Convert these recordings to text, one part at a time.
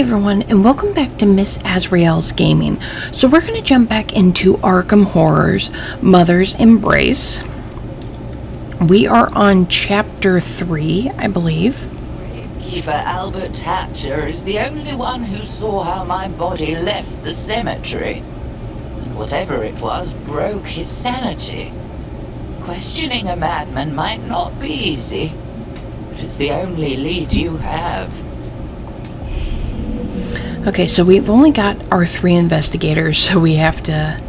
Hey everyone, and welcome back to Miss Azrael's Gaming. So we're going to jump back into Arkham Horror's Mother's Embrace. We are on Chapter 3, I believe. Keeper Albert Hatcher is the only one who saw how my body left the cemetery. And whatever it was broke his sanity. Questioning a madman might not be easy, but it's the only lead you have. Okay, so we've only got our 3 investigators, so we have to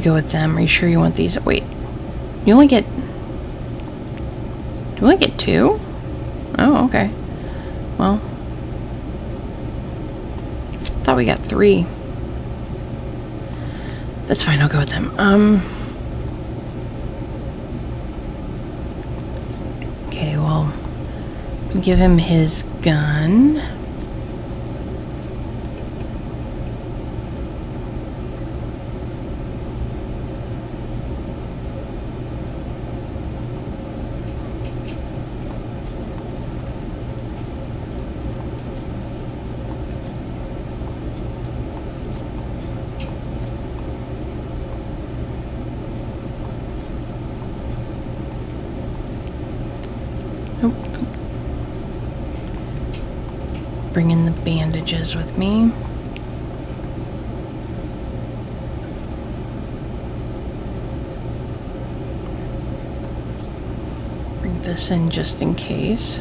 go with them. Are you sure you want these? Wait, you only get... Do you only get 2? Oh, okay. Well, thought we got 3. That's fine, I'll go with them. Okay, well, give him his gun. Bring in the bandages with me. Bring this in just in case.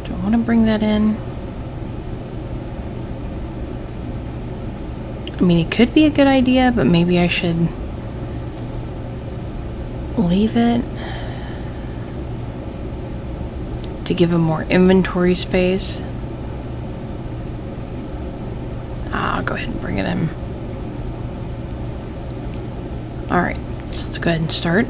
Do I want to bring that in? I mean, it could be a good idea, but maybe I should leave it to give him more inventory space. I'll go ahead and bring it in. Alright, so let's go ahead and start.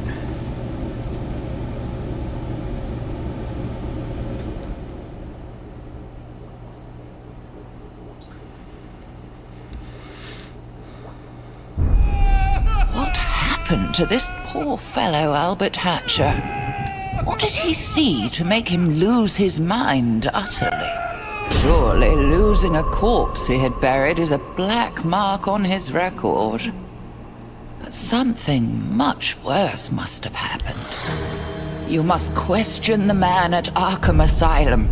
To this poor fellow Albert Hatcher. What did he see to make him lose his mind utterly? Surely losing a corpse he had buried is a black mark on his record. But something much worse must have happened. You must question the man at Arkham Asylum.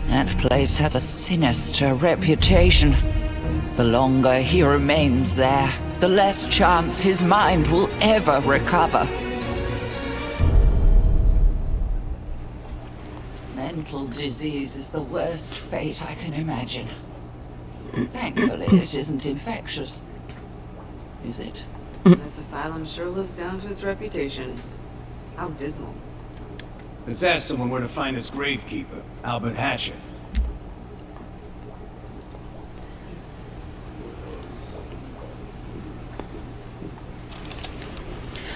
That place has a sinister reputation. The longer he remains there, the less chance his mind will ever recover. Mental disease is the worst fate I can imagine. Thankfully, it isn't infectious. Is it? This asylum sure lives down to its reputation. How dismal. Let's ask someone where to find this gravekeeper, Albert Hatcher.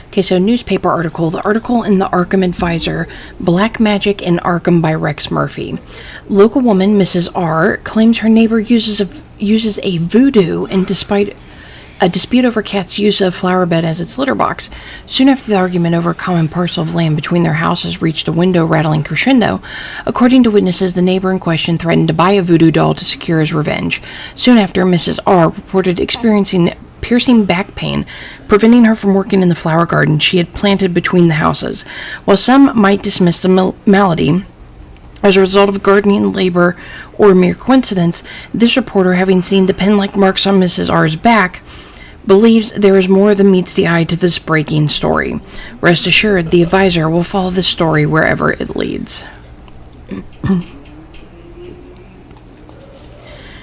Okay, so newspaper article. The article in the Arkham Advisor, Black Magic in Arkham by Rex Murphy. Local woman, Mrs. R, claims her neighbor uses a voodoo and despite a dispute over cat's use of flower bed as its litter box. Soon after the argument over a common parcel of land between their houses reached a window-rattling crescendo, according to witnesses, the neighbor in question threatened to buy a voodoo doll to secure his revenge. Soon after, Mrs. R reported experiencing piercing back pain, preventing her from working in the flower garden she had planted between the houses. While some might dismiss the malady as a result of gardening labor or mere coincidence, this reporter, having seen the pen-like marks on Mrs. R's back, believes there is more than meets the eye to this breaking story. Rest assured, the Advisor will follow this story wherever it leads.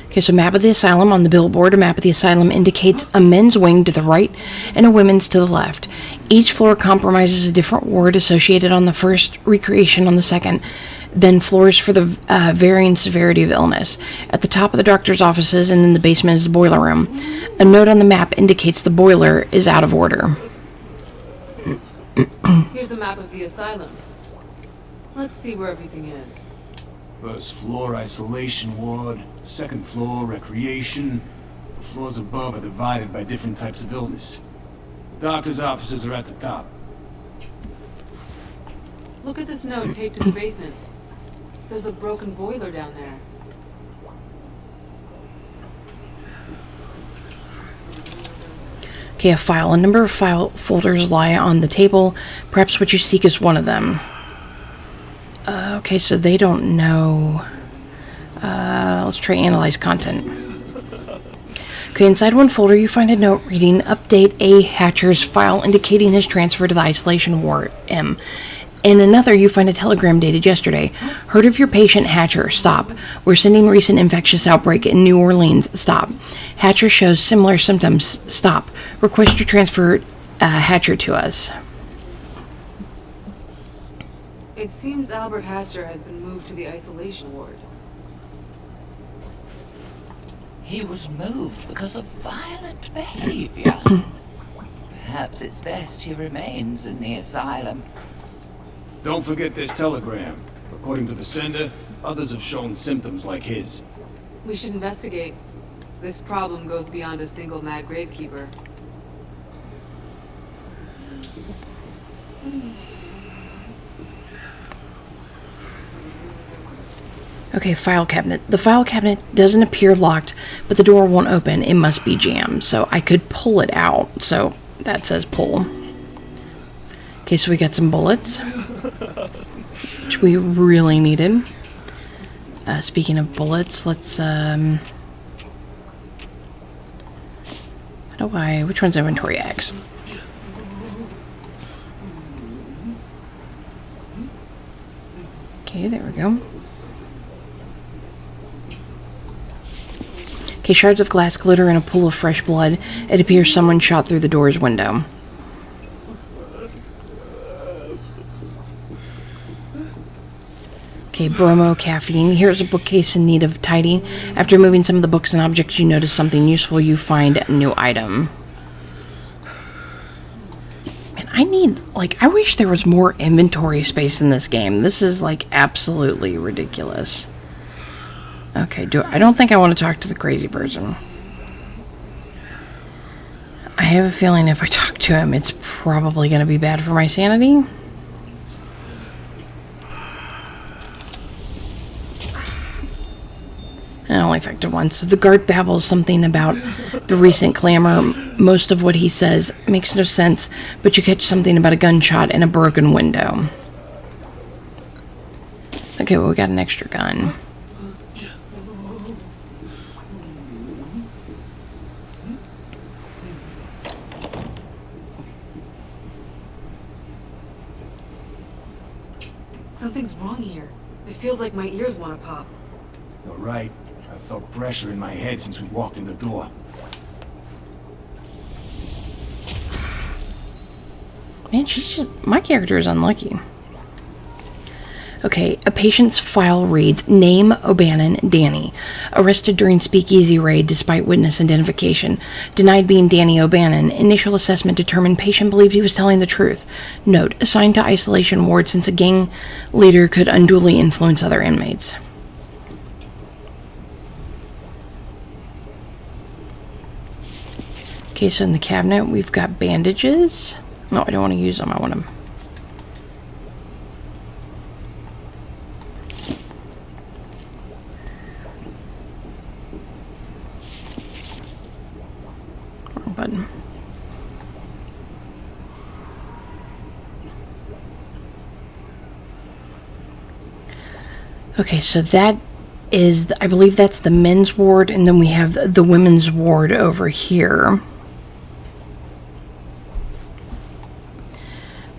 Okay, so map of the asylum. On the billboard, a map of the asylum indicates a men's wing to the right and a women's to the left. Each floor comprises a different ward associated on the first, recreation on the second, then floors for the varying severity of illness. At the top of the doctor's offices and in the basement is the boiler room. A note on the map indicates the boiler is out of order. Here's a map of the asylum. Let's see where everything is. First floor isolation ward, second floor recreation, Floors above are divided by different types of illness. Doctor's offices are at the top. Look at this note taped to the basement. There's a broken boiler down there. Okay, a file. A number of file folders lie on the table. Perhaps what you seek is one of them. Okay, so they don't know. Let's try analyze content. Okay, inside one folder you find a note reading Update A. Hatcher's file indicating his transfer to the isolation ward M. In another, you find a telegram dated yesterday. Heard of your patient, Hatcher. Stop. We're sending recent infectious outbreak in New Orleans. Stop. Hatcher shows similar symptoms. Stop. Request your transfer Hatcher to us. It seems Albert Hatcher has been moved to the isolation ward. He was moved because of violent behavior. Perhaps it's best he remains in the asylum. Don't forget this telegram. According to the sender, others have shown symptoms like his. We should investigate. This problem goes beyond a single mad gravekeeper. Okay, file cabinet. The file cabinet doesn't appear locked, but the door won't open. It must be jammed, so I could pull it out. So that says pull. Okay, so we got some bullets, which we really needed. Speaking of bullets, let's, which one's inventory X? Okay, there we go. Okay, shards of glass glitter in a pool of fresh blood. It appears someone shot through the door's window. Okay, bromo caffeine. Here's a bookcase in need of tidying. After moving some of the books and objects, you notice something useful. You find a new item. Man, I wish there was more inventory space in this game. This is, absolutely ridiculous. Okay, I don't think I want to talk to the crazy person. I have a feeling if I talk to him, it's probably going to be bad for my sanity. And only affected once. So the guard babbles something about the recent clamor. Most of what he says makes no sense, but you catch something about a gunshot and a broken window. Okay, well, we got an extra gun. Something's wrong here. It feels like my ears want to pop. You're right. I felt pressure in my head since we walked in the door. Man, my character is unlucky. Okay, a patient's file reads, Name O'Bannon, Danny. Arrested during speakeasy raid despite witness identification. Denied being Danny O'Bannon. Initial assessment determined patient believed he was telling the truth. Note, assigned to isolation ward since a gang leader could unduly influence other inmates. Okay, so in the cabinet we've got bandages. No, I don't want to use them. I want them. Wrong button. Okay, so that is, I believe that's the men's ward, and then we have the women's ward over here.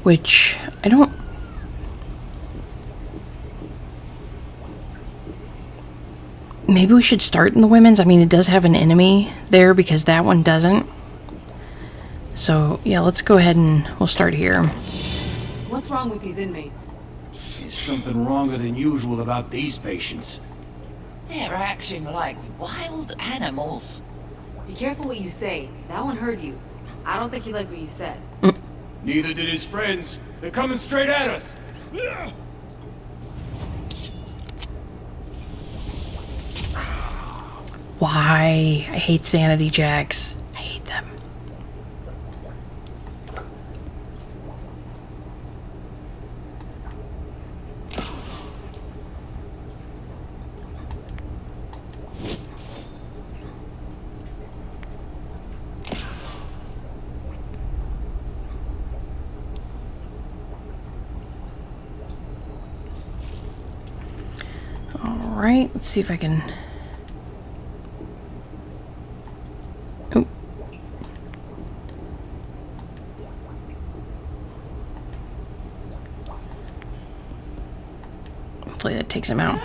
Which, I don't... Maybe we should start in the women's. I mean, it does have an enemy there because that one doesn't. So, yeah, let's go ahead and we'll start here. What's wrong with these inmates? There's something wronger than usual about these patients. They're acting like wild animals. Be careful what you say. That one heard you. I don't think he liked what you said. Neither did his friends. They're coming straight at us. Why? I hate sanity checks. I hate them. Alright, let's see if I can... Oh. Hopefully that takes him out.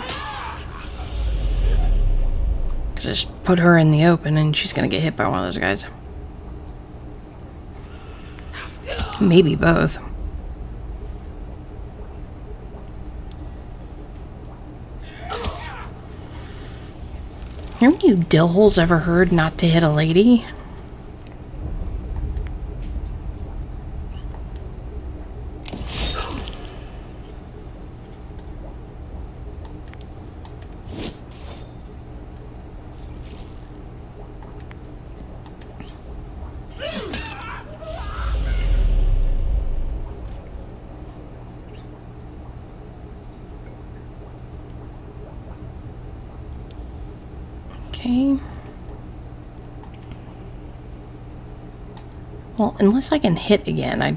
Because I just put her in the open and she's going to get hit by one of those guys. Maybe both. Haven't you dillholes ever heard not to hit a lady? Okay. Well, unless I can hit again, I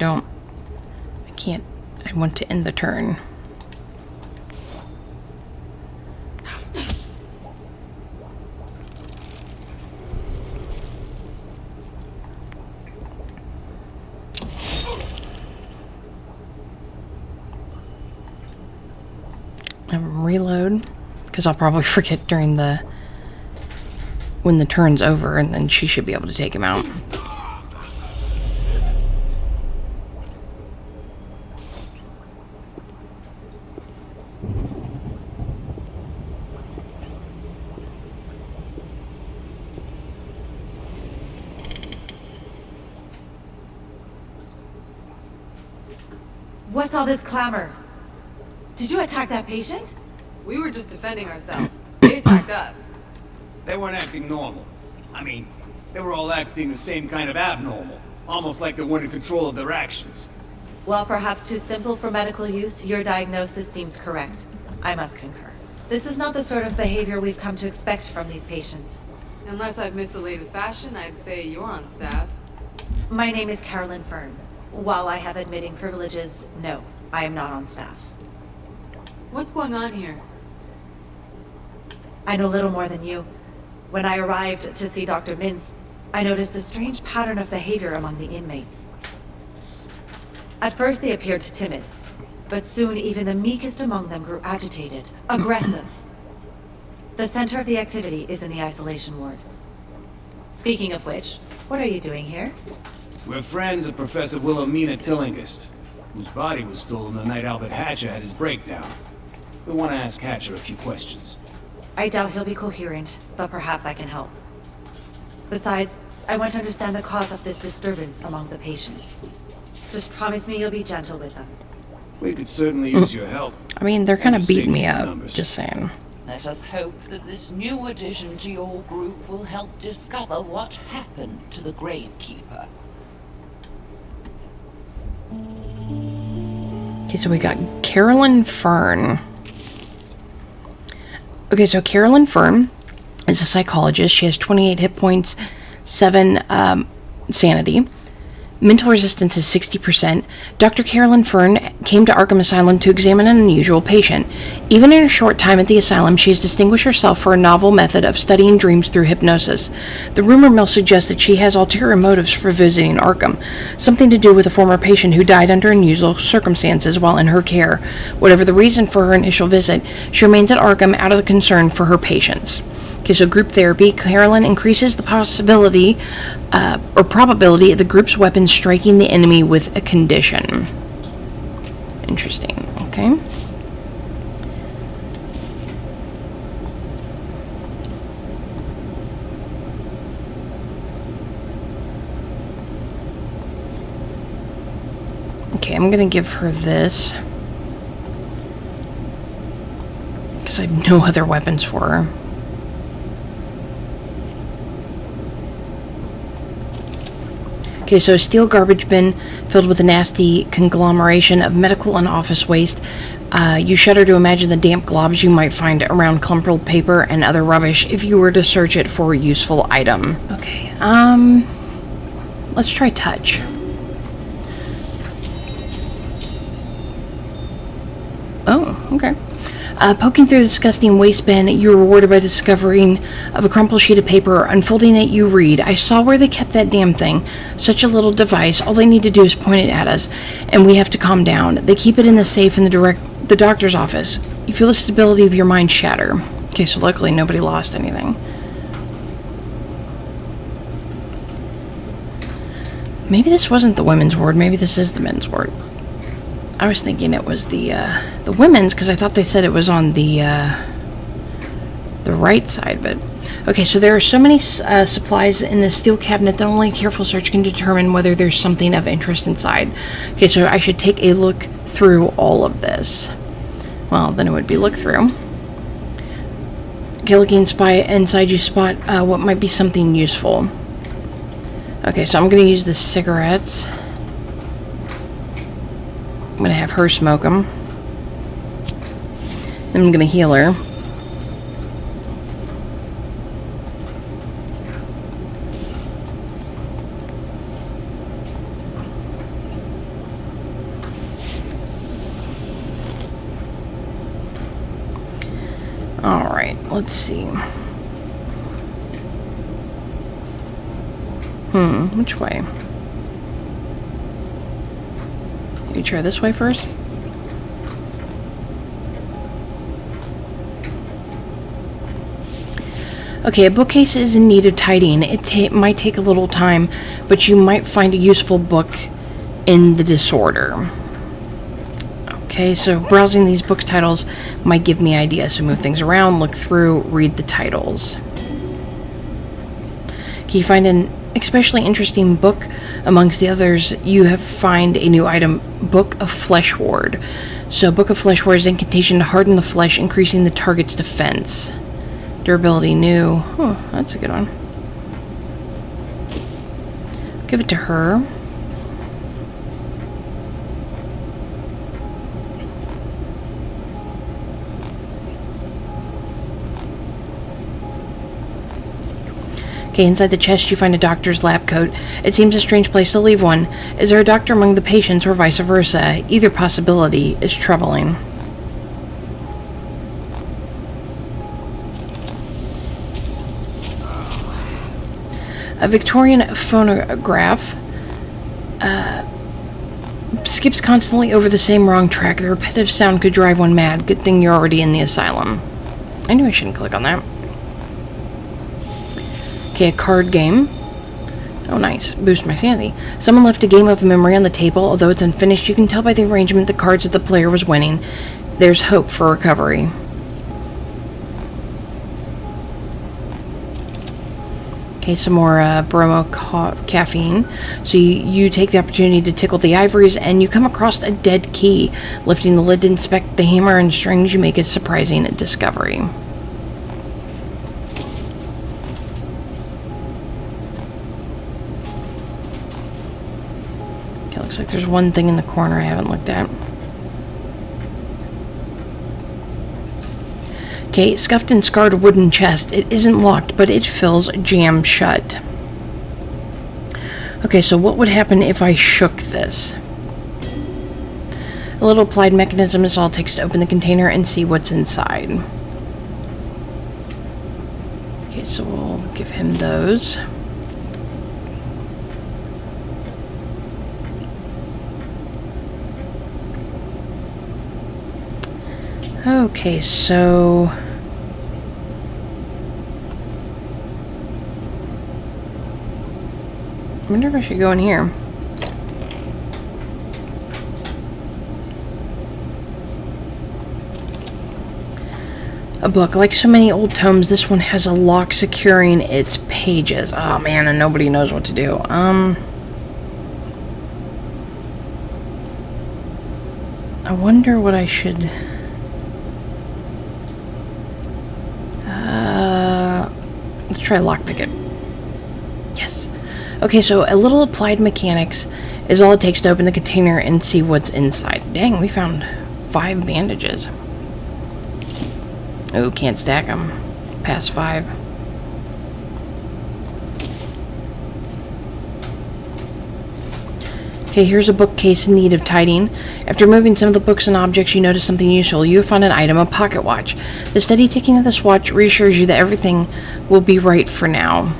can't, I want to end the turn. Reload, because I'll probably forget during when the turn's over, and then she should be able to take him out. What's all this clamor? Did you attack that patient? We were just defending ourselves. They attacked us. They weren't acting normal. I mean, they were all acting the same kind of abnormal. Almost like they weren't in control of their actions. Well, perhaps too simple for medical use, your diagnosis seems correct. I must concur. This is not the sort of behavior we've come to expect from these patients. Unless I've missed the latest fashion, I'd say you're on staff. My name is Carolyn Fern. While I have admitting privileges, no, I am not on staff. What's going on here? I know little more than you. When I arrived to see Dr. Mintz, I noticed a strange pattern of behavior among the inmates. At first they appeared timid, but soon even the meekest among them grew agitated, aggressive. The center of the activity is in the isolation ward. Speaking of which, what are you doing here? We're friends of Professor Wilhelmina Tillinghast, whose body was stolen the night Albert Hatcher had his breakdown. We want to ask Hatcher a few questions. I doubt he'll be coherent, but perhaps I can help. Besides, I want to understand the cause of this disturbance among the patients. Just promise me you'll be gentle with them. We could certainly use your help. I mean, they're kind of And beating me safety up, numbers. just saying. Let us hope that this new addition to your group will help discover what happened to the Gravekeeper. Okay, so we got Carolyn Fern. Okay, so Carolyn Fern is a psychologist. She has 28 hit points, 7 sanity. Mental resistance is 60%. Dr. Carolyn Fern came to Arkham Asylum to examine an unusual patient. Even in her short time at the asylum, she has distinguished herself for a novel method of studying dreams through hypnosis. The rumor mill suggests that she has ulterior motives for visiting Arkham, something to do with a former patient who died under unusual circumstances while in her care. Whatever the reason for her initial visit, she remains at Arkham out of the concern for her patients. Okay, so group therapy. Carolyn increases the possibility or probability of the group's weapons striking the enemy with a condition. Interesting. Okay. Okay, I'm gonna give her this because I have no other weapons for her. Okay, so a steel garbage bin filled with a nasty conglomeration of medical and office waste. You shudder to imagine the damp globs you might find around crumpled paper and other rubbish if you were to search it for a useful item. Okay, let's try touch. Oh, okay. Poking through the disgusting waste bin, you are rewarded by the discovering of a crumpled sheet of paper. Unfolding it, you read, "I saw where they kept that damn thing. Such a little device. All they need to do is point it at us, and we have to calm down. They keep it in the safe in the doctor's office. You feel the stability of your mind shatter." Okay, so luckily nobody lost anything. Maybe this wasn't the women's ward. Maybe this is the men's ward. I was thinking it was the women's, because I thought they said it was on the right side, but... Okay, so there are so many supplies in this steel cabinet that only a careful search can determine whether there's something of interest inside. Okay, so I should take a look through all of this. Well, then it would be look through. Okay, looking inside, you spot what might be something useful. Okay, so I'm going to use the cigarettes. I'm going to have her smoke them. Then I'm going to heal her. Alright, let's see. Which way? Maybe try this way first? Okay, a bookcase is in need of tidying. It might take a little time, but you might find a useful book in the disorder. Okay, so browsing these book titles might give me ideas. So move things around, look through, read the titles. Okay, you find an especially interesting book amongst the others. You have find a new item, Book of Flesh Ward. So Book of Flesh Ward is incantation to harden the flesh, increasing the target's defense. Durability new. Oh, that's a good one. Give it to her. Okay, inside the chest you find a doctor's lab coat. It seems a strange place to leave one. Is there a doctor among the patients or vice versa? Either possibility is troubling. A Victorian phonograph skips constantly over the same wrong track. The repetitive sound could drive one mad. Good thing you're already in the asylum. I knew I shouldn't click on that. Okay, a card game. Oh, nice. Boost my sanity. Someone left a game of memory on the table. Although it's unfinished, you can tell by the arrangement the cards that the player was winning. There's hope for recovery. Okay, some more bromo caffeine. So you take the opportunity to tickle the ivories, and you come across a dead key. Lifting the lid to inspect the hammer and strings, you make a surprising discovery. Okay, looks like there's one thing in the corner I haven't looked at. Okay, scuffed and scarred wooden chest. It isn't locked, but it feels jammed shut. Okay, so what would happen if I shook this? A little applied mechanism is all it takes to open the container and see what's inside. Okay, so we'll give him those. Okay, so... I wonder if I should go in here. A book. Like so many old tomes, this one has a lock securing its pages. Oh man, and nobody knows what to do. I wonder what I should... let's try lockpick it. Yes. Okay, so a little applied mechanics is all it takes to open the container and see what's inside. Dang, we found 5 bandages. Oh, can't stack them. Past 5. Okay, here's a bookcase in need of tidying. After moving some of the books and objects, you notice something useful. You have found an item, a pocket watch. The steady ticking of this watch reassures you that everything will be right for now.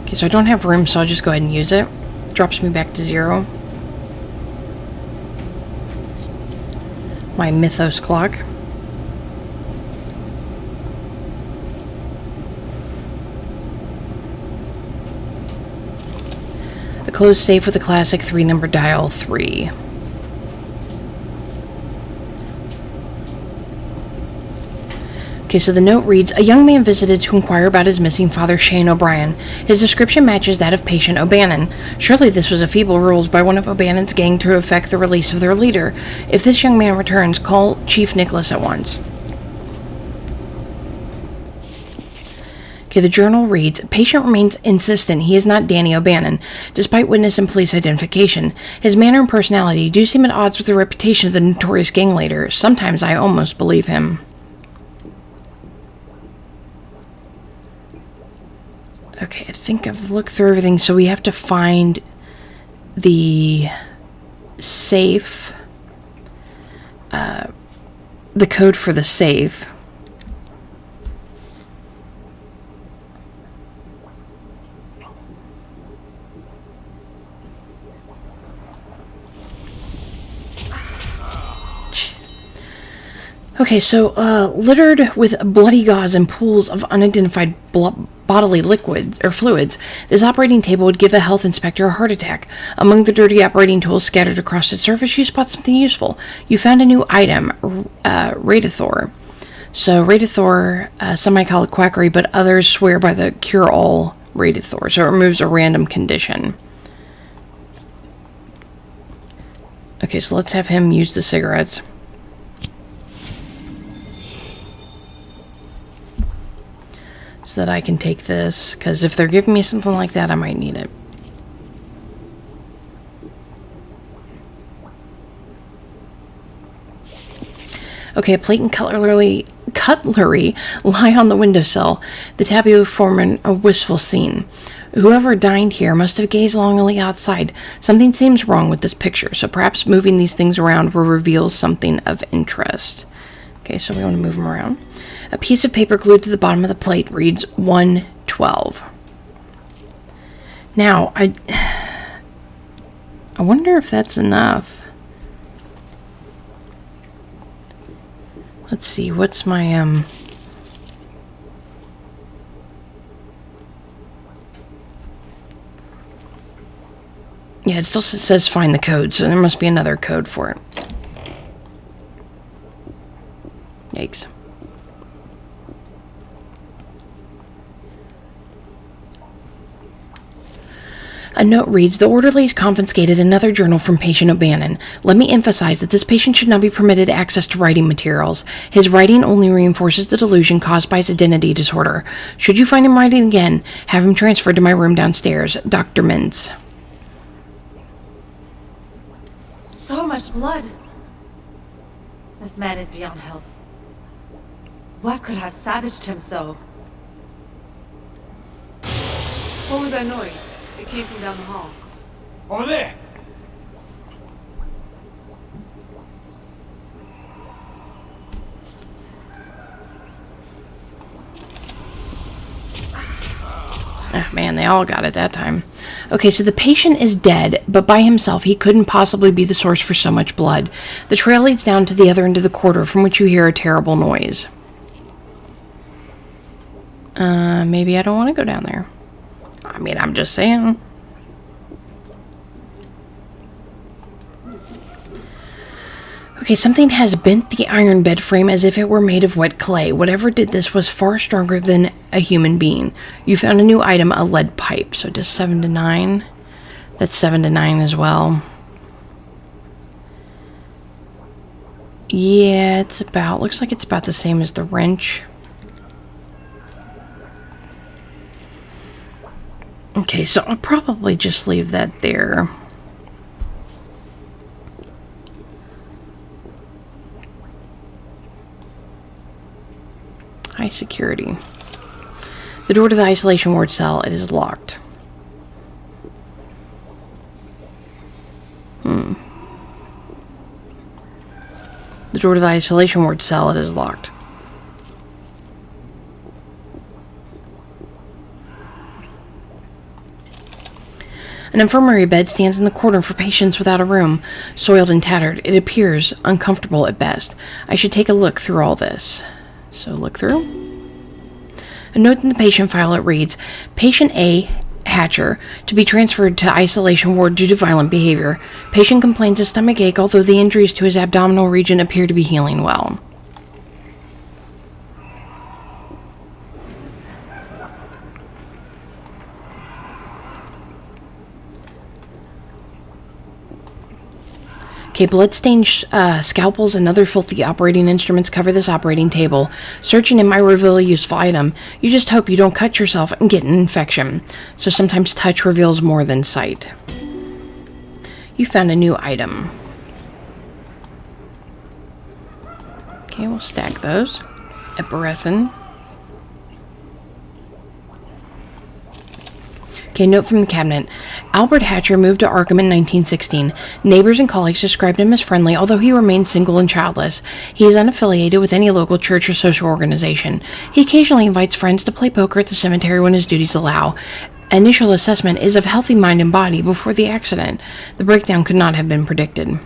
Okay, so I don't have room, so I'll just go ahead and use it. Drops me back to 0. My mythos clock. A closed safe with a classic 3-number dial 3. Okay, so the note reads, a young man visited to inquire about his missing father, Shane O'Brien. His description matches that of patient O'Bannon. Surely this was a feeble ruse by one of O'Bannon's gang to effect the release of their leader. If this young man returns, call Chief Nicholas at once. Okay, the journal reads, patient remains insistent he is not Danny O'Bannon, despite witness and police identification. His manner and personality do seem at odds with the reputation of the notorious gang leader. Sometimes I almost believe him. Okay, I think I've looked through everything, so we have to find the safe, the code for the safe. Okay, so littered with bloody gauze and pools of unidentified bodily liquids or fluids, this operating table would give a health inspector a heart attack. Among the dirty operating tools scattered across its surface, you spot something useful. You found a new item, Radithor. So Radithor, some might call it quackery, but others swear by the cure-all Radithor. So it removes a random condition. Okay, so let's have him use the cigarettes. So that I can take this, because if they're giving me something like that, I might need it. Okay, a plate and cutlery lie on the windowsill. The tableau form a wistful scene. Whoever dined here must have gazed longingly outside. Something seems wrong with this picture, so perhaps moving these things around will reveal something of interest. Okay, so we want to move them around. A piece of paper glued to the bottom of the plate reads 112. Now, I wonder if that's enough. Let's see, what's my, yeah, it still says find the code, so there must be another code for it. Yikes. A note reads, the orderlies confiscated another journal from patient O'Bannon. Let me emphasize that this patient should not be permitted access to writing materials. His writing only reinforces the delusion caused by his identity disorder. Should you find him writing again, have him transferred to my room downstairs. Dr. Mintz. So much blood. This man is beyond help. What could have savaged him so? What was that noise? It came from down the hall. Over there! Ah, man, they all got it that time. Okay, so the patient is dead, but by himself he couldn't possibly be the source for so much blood. The trail leads down to the other end of the corridor, from which you hear a terrible noise. Maybe I don't want to go down there. I mean, I'm just saying. Okay, something has bent the iron bed frame as if it were made of wet clay. Whatever did this was far stronger than a human being. You found a new item, a lead pipe. So just 7 to 9. That's 7 to 9 as well. Yeah, looks like it's about the same as the wrench. Okay, so I'll probably just leave that there. High security. The door to the isolation ward cell, it is locked. The door to the isolation ward cell, it is locked. An infirmary bed stands in the corner for patients without a room, soiled and tattered. It appears uncomfortable at best. I should take a look through all this. So look through. A note in the patient file, it reads, Patient A, Hatcher, to be transferred to isolation ward due to violent behavior. Patient complains of stomach ache, although the injuries to his abdominal region appear to be healing well. Okay, bloodstained scalpels and other filthy operating instruments cover this operating table. Searching it might reveal a useful item. You just hope you don't cut yourself and get an infection. So sometimes touch reveals more than sight. You found a new item. Okay, we'll stack those. Epinephrine. Okay, note from the cabinet. Albert Hatcher moved to Arkham in 1916. Neighbors and colleagues described him as friendly, although he remains single and childless. He is unaffiliated with any local church or social organization. He occasionally invites friends to play poker at the cemetery when his duties allow. Initial assessment is of healthy mind and body before the accident. The breakdown could not have been predicted.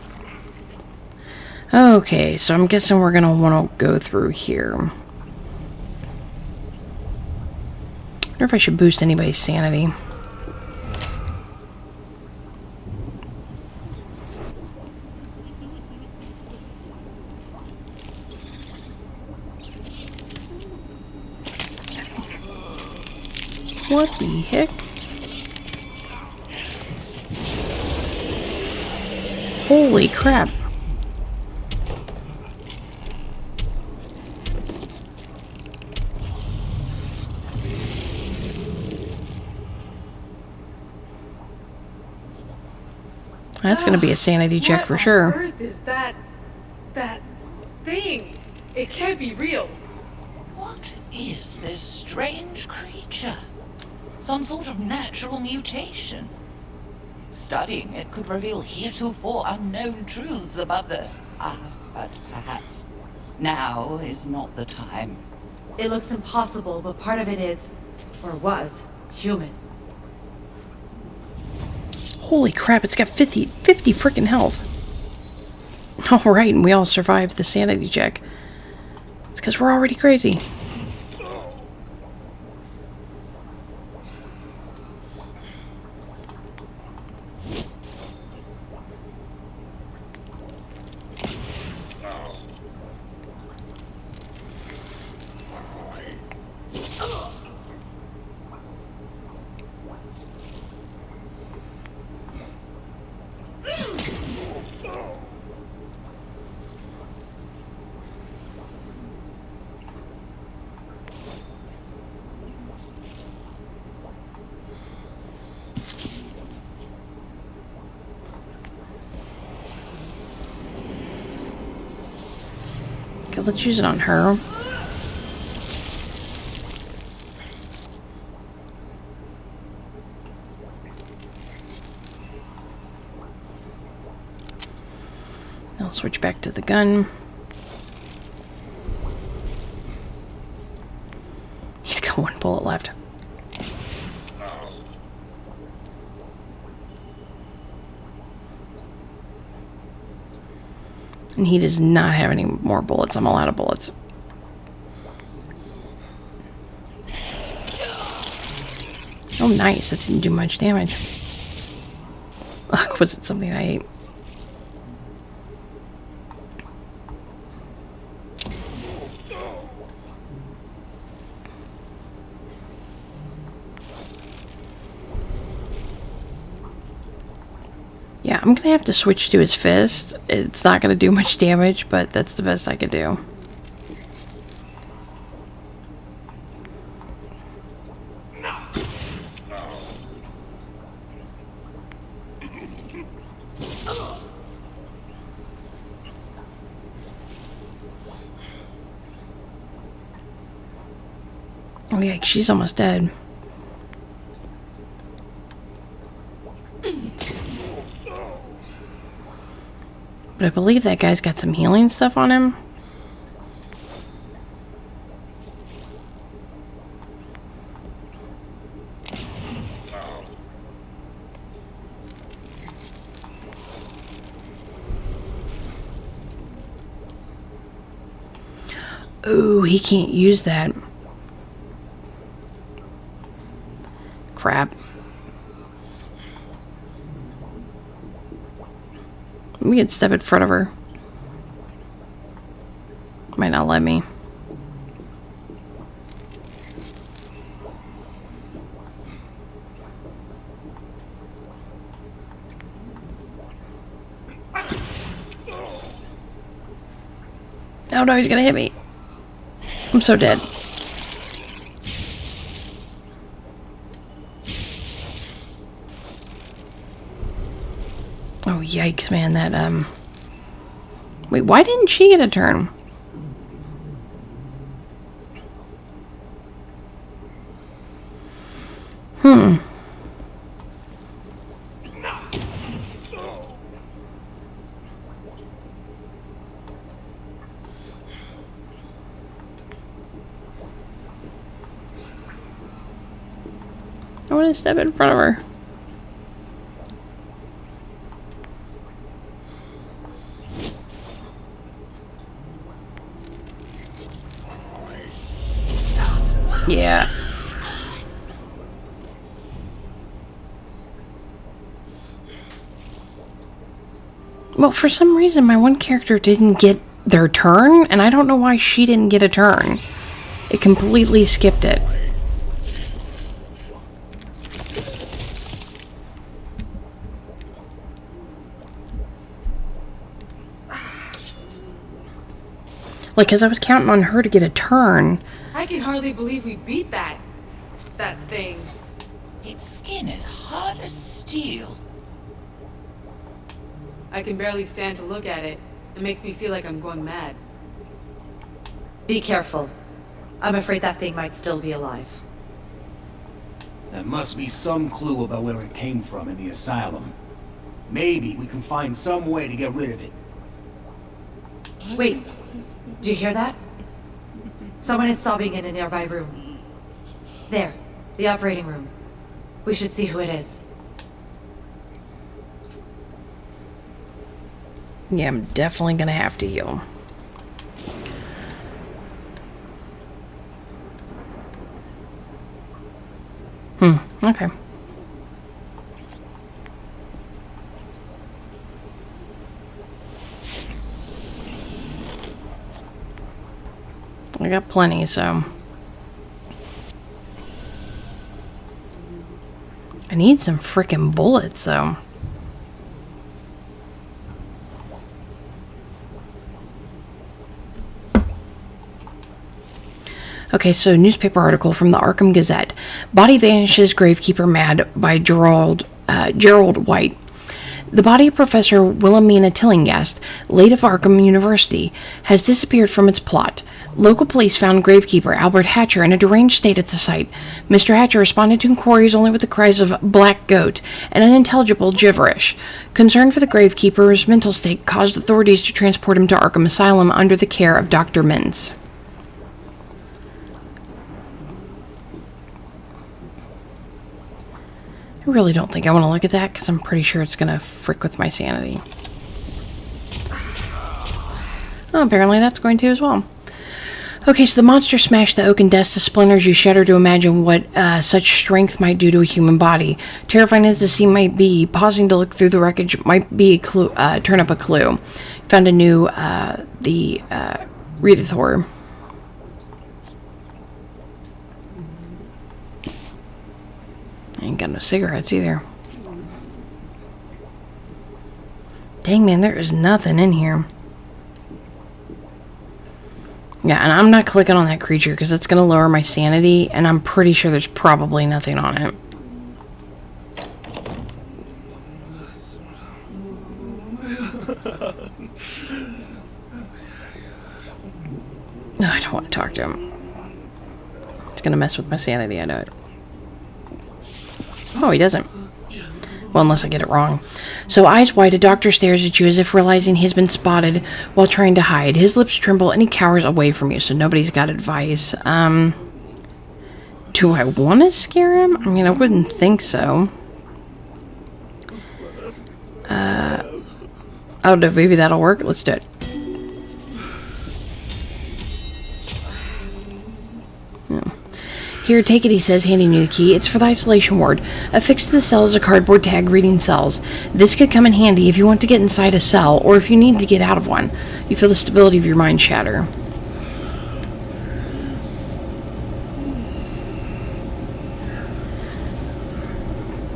Okay, so I'm guessing we're going to want to go through here. I wonder if I should boost anybody's sanity. What the heck? Holy crap. That's going to be a sanity check for sure. What on earth is that thing? It can't be real. What is this strange creature? Some sort of natural mutation. Studying it could reveal heretofore unknown truths about the... but perhaps now is not the time. It looks impossible, but part of it is, or was, human. Holy crap, it's got 50 freaking health. Alright, and we all survived the sanity check. It's because we're already crazy. Okay, let's use it on her. I'll switch back to the gun. He's got one bullet left. And he does not have any more bullets. I'm all out of bullets. Oh, nice. That didn't do much damage. Ugh, was it something I ate? Yeah, I'm gonna have to switch to his fist. It's not gonna do much damage, but that's the best I could do. Oh yeah, she's almost dead. But I believe that guy's got some healing stuff on him. Ooh, he can't use that. Crap. We could step in front of her. Might not let me. Oh no, he's gonna hit me. I'm so dead. Oh, yikes, man, that, Wait, why didn't she get a turn? I want to step in front of her. Yeah. Well, for some reason, my one character didn't get their turn, and I don't know why she didn't get a turn. It completely skipped it. Like, because I was counting on her to get a turn. I can hardly believe we beat that thing. Its skin is hard as steel. I can barely stand to look at it. It makes me feel like I'm going mad. Be careful. I'm afraid that thing might still be alive. There must be some clue about where it came from in the asylum. Maybe we can find some way to get rid of it. Wait, do you hear that? Someone is sobbing in a nearby room. There, the operating room. We should see who it is. Yeah, I'm definitely gonna have to heal. Okay. I got plenty, so... I need some frickin' bullets, though. Okay, so newspaper article from the Arkham Gazette. Body vanishes, gravekeeper mad by Gerald White. The body of Professor Wilhelmina Tillinghast, late of Arkham University, has disappeared from its plot. Local police found gravekeeper Albert Hatcher in a deranged state at the site. Mr. Hatcher responded to inquiries only with the cries of "black goat" and unintelligible gibberish. Concern for the gravekeeper's mental state caused authorities to transport him to Arkham Asylum under the care of Dr. Mintz. I really don't think I want to look at that because I'm pretty sure it's going to frick with my sanity. Oh, apparently that's going to as well. Okay, so the monster smashed the oaken desk to splinters. You shudder to imagine what such strength might do to a human body. Terrifying as the scene might be, pausing to look through the wreckage might be a clue, turn up a clue. Found a new, Read Horror. Ain't got no cigarettes either. Dang, man, there is nothing in here. Yeah, and I'm not clicking on that creature because it's going to lower my sanity, and I'm pretty sure there's probably nothing on it. No, I don't want to talk to him. gonna mess with my sanity, I know it. Oh, he doesn't. Well, unless I get it wrong. So, eyes wide, a doctor stares at you as if realizing he's been spotted while trying to hide. His lips tremble and he cowers away from you, so nobody's got advice. Do I want to scare him? I mean, I wouldn't think so. Oh, no, maybe that'll work. Let's do it. Here, take it, he says, handing you the key. It's for the isolation ward. Affixed to the cell is a cardboard tag reading cells. This could come in handy if you want to get inside a cell, or if you need to get out of one. You feel the stability of your mind shatter.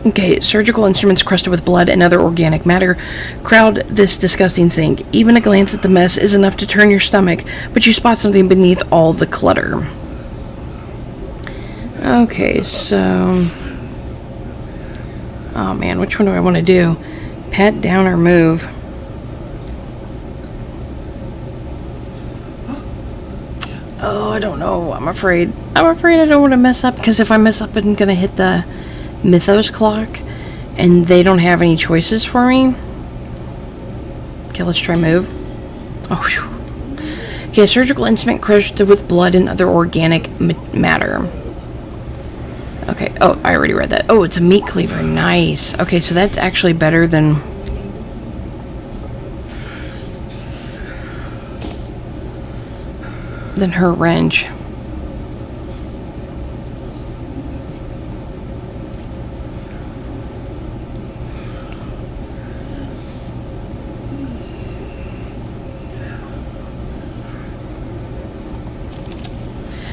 Okay, surgical instruments crusted with blood and other organic matter crowd this disgusting sink. Even a glance at the mess is enough to turn your stomach, but you spot something beneath all the clutter. Okay, so... Oh man, which one do I want to do? Pat down or move? Oh, I don't know. I'm afraid I don't want to mess up, because if I mess up, I'm going to hit the mythos clock, and they don't have any choices for me. Okay, let's try move. Oh, whew. Okay, a surgical instrument crushed with blood and other organic matter. Okay, oh, I already read that. Oh, it's a meat cleaver. Nice. Okay, so that's actually better than... her wrench.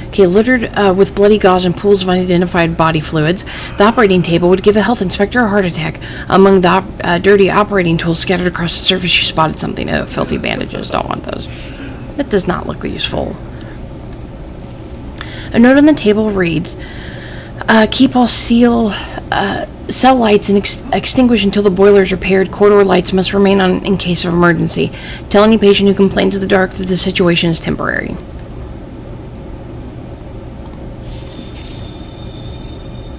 Okay, littered with bloody gauze and pools of unidentified body fluids, the operating table would give a health inspector a heart attack. Among the dirty operating tools scattered across the surface, you spotted something. Oh, filthy bandages. Don't want those. That does not look useful. A note on the table reads, keep all cell lights and extinguish until the boiler is repaired. Corridor lights must remain on in case of emergency. Tell any patient who complains of the dark that the situation is temporary.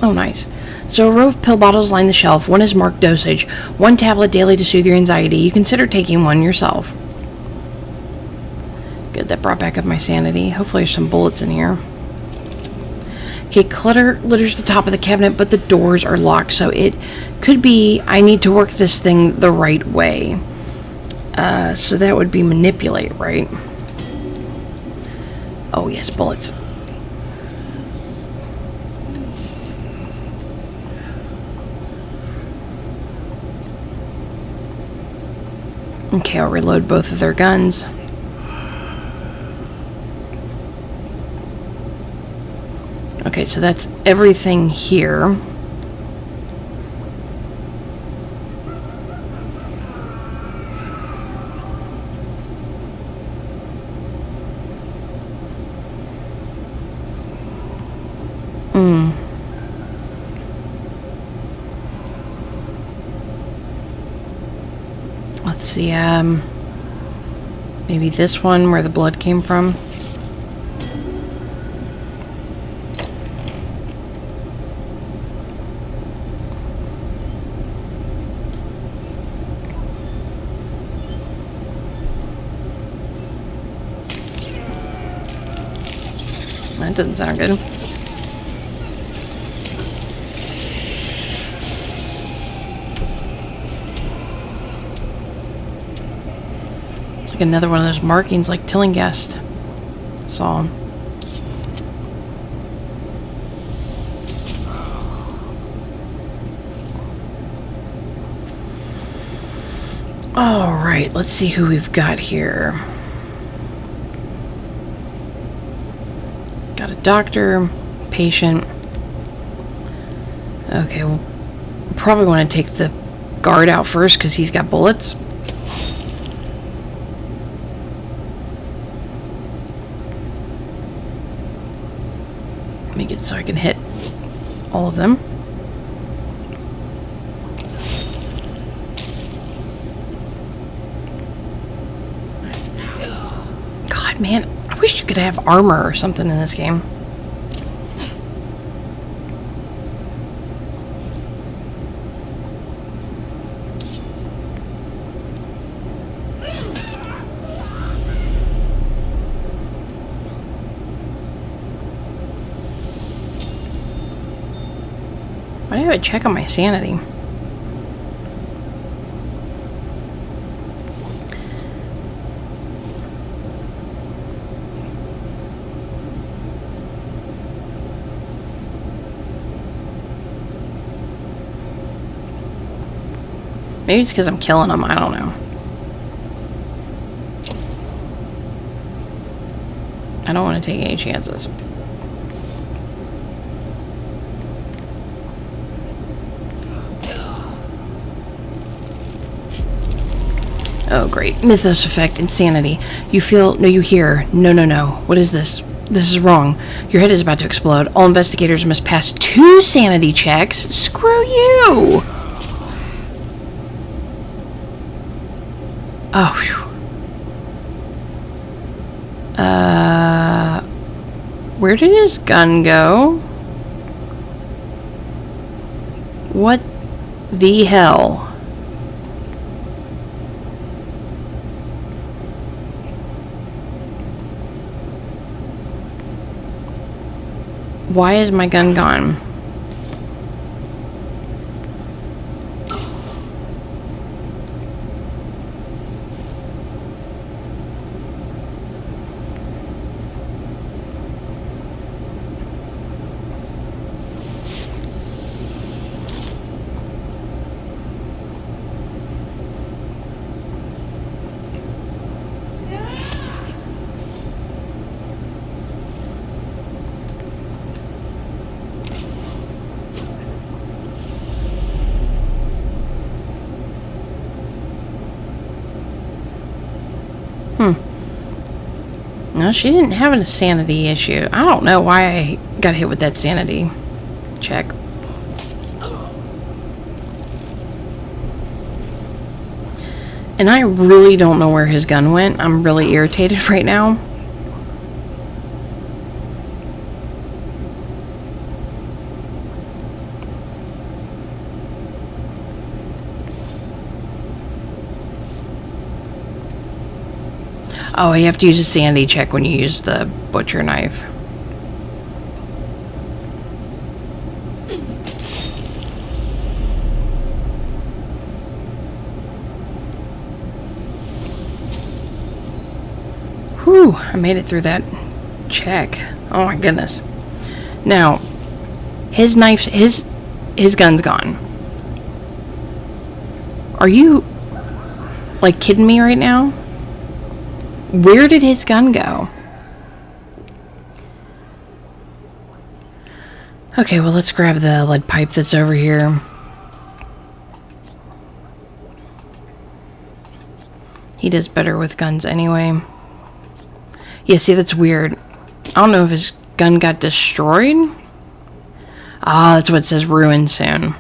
Oh, nice. So a row of pill bottles line the shelf. One is marked dosage. 1 tablet daily to soothe your anxiety. You consider taking one yourself. Good, that brought back up my sanity. Hopefully there's some bullets in here. Okay, clutter litters the top of the cabinet, but the doors are locked, so it could be I need to work this thing the right way. So that would be manipulate, right? Oh, yes, bullets. Okay, I'll reload both of their guns. Okay, so that's everything here. Let's see, maybe this one where the blood came from. That doesn't sound good. It's like another one of those markings like Tillinghast saw. Alright, let's see who we've got here. Got a doctor, patient. Okay, we'll probably want to take the guard out first because he's got bullets. Make it so I can hit all of them. God, man, I wish you could have armor or something in this game. Why do I have a check on my sanity? Maybe it's because I'm killing them. I don't know. I don't want to take any chances. Oh, great. Mythos effect. Insanity. You feel... No, you hear. No, no, no. What is this? This is wrong. Your head is about to explode. All investigators must pass 2 sanity checks. Screw you! Oh, phew. Where did his gun go? What the hell? Why is my gun gone? No, she didn't have a sanity issue. I don't know why I got hit with that sanity check. And I really don't know where his gun went. I'm really irritated right now. Oh, you have to use a sanity check when you use the butcher knife. Whew, I made it through that check. Oh my goodness. Now, his knife, his gun's gone. Are you, like, kidding me right now? Where did his gun go? Okay, well, let's grab the lead pipe that's over here. He does better with guns anyway. Yeah, see, that's weird. I don't know if his gun got destroyed. Ah, that's what it says, ruined soon.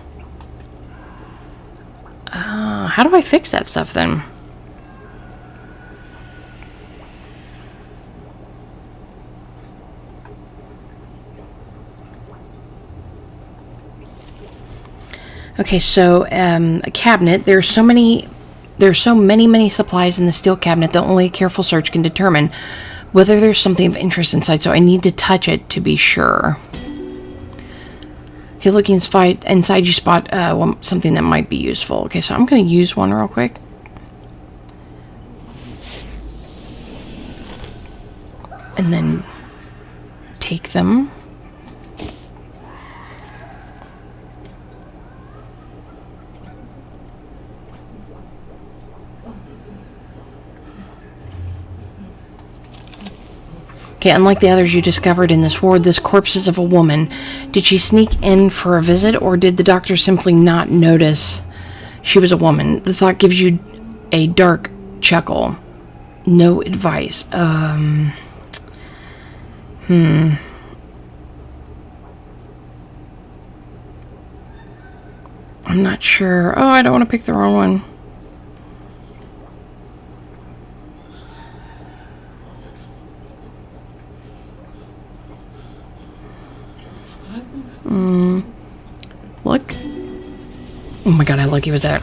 How do I fix that stuff then? Okay, so a cabinet. There's so many supplies in the steel cabinet that only a careful search can determine whether there's something of interest inside. So I need to touch it to be sure. Okay, looking inside, you spot something that might be useful. Okay, so I'm going to use one real quick. And then take them. Okay, unlike the others you discovered in this ward, this corpse is of a woman. Did she sneak in for a visit, or did the doctor simply not notice she was a woman? The thought gives you a dark chuckle. No advice. I'm not sure. Oh, I don't want to pick the wrong one. Look. Oh my god, how lucky was that?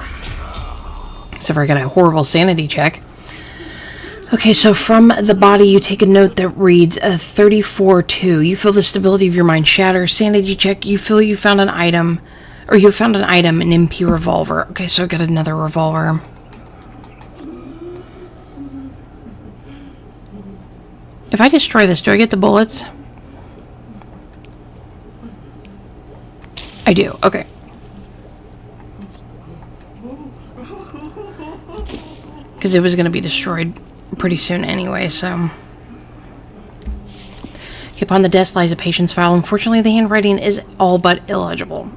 Except for I got a horrible sanity check. Okay, so from the body, you take a note that reads 34-2. You feel the stability of your mind shatter. Sanity check, you feel you found an item Or you found an item, an MP revolver. Okay, so I got another revolver. If I destroy this, do I get the bullets? I do, okay. Because it was going to be destroyed pretty soon anyway, so... Okay, upon the desk lies a patient's file. Unfortunately, the handwriting is all but illegible.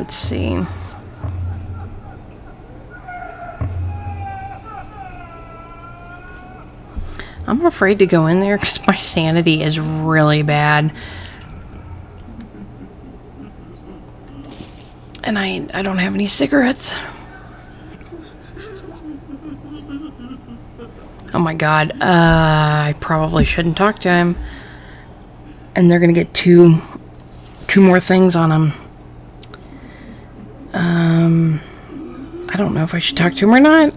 Let's see. I'm afraid to go in there because my sanity is really bad. And I don't have any cigarettes. Oh my god. I probably shouldn't talk to him. And they're gonna get two more things on him. I don't know if I should talk to him or not.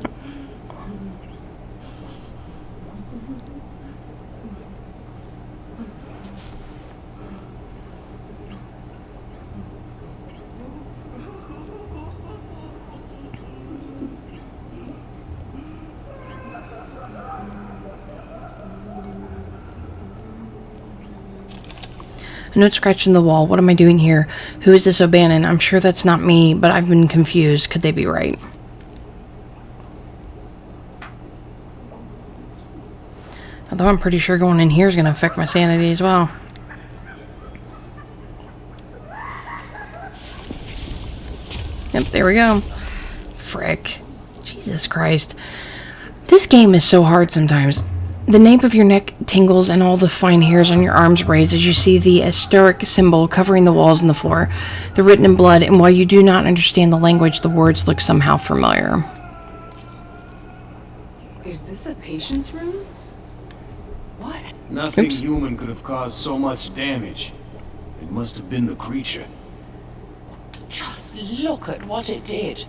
A note scratched in the wall. What am I doing here? Who is this O'Bannon? I'm sure that's not me, but I've been confused. Could they be right? Although I'm pretty sure going in here is going to affect my sanity as well. Yep, there we go. Frick. Jesus Christ. This game is so hard sometimes. The nape of your neck tingles and all the fine hairs on your arms raise as you see the Asturic symbol covering the walls and the floor. They're written in blood, and while you do not understand the language, the words look somehow familiar. Is this a patient's room? What? Nothing Oops. human could have caused so much damage. It must have been the creature. Just look at what it did.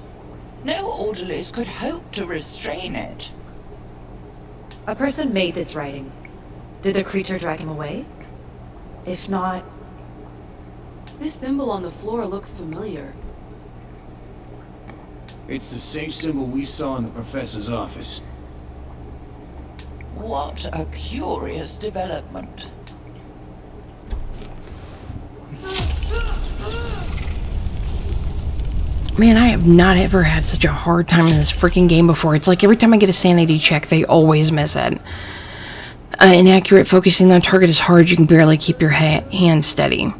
No orderlies could hope to restrain it. A person made this writing. Did the creature drag him away? If not... This symbol on the floor looks familiar. It's the same symbol we saw in the professor's office. What a curious development. Man, I have not ever had such a hard time in this freaking game before. It's like every time I get a sanity check, they always miss it. Inaccurate focusing on target is hard. You can barely keep your hand steady.